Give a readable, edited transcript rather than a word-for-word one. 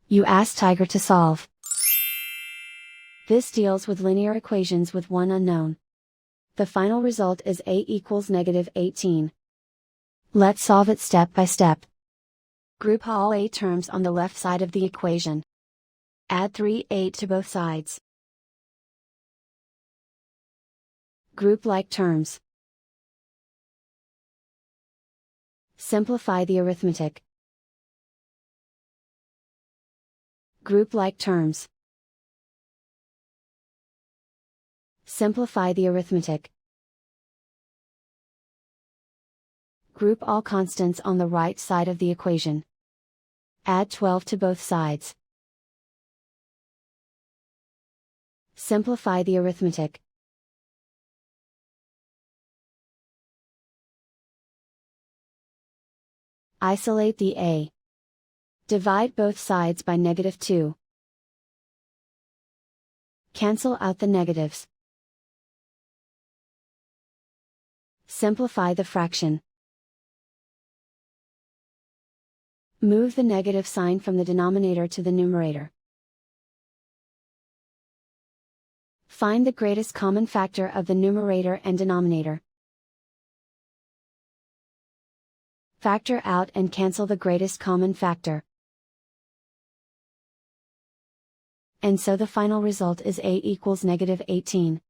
You ask Tiger to solve. This deals with linear equations with one unknown. The final result is a equals -18. Let's solve it step by step. Group all a terms on the left side of the equation. Add 3a to both sides. Group like terms. Simplify the arithmetic. Group like terms. Simplify the arithmetic. Group all constants on the right side of the equation. Add 12 to both sides. Simplify the arithmetic. Isolate the a. Divide both sides by -2. Cancel out the negatives. Simplify the fraction. Move the negative sign from the denominator to the numerator. Find the greatest common factor of the numerator and denominator. Factor out and cancel the greatest common factor. And so the final result is a equals -18.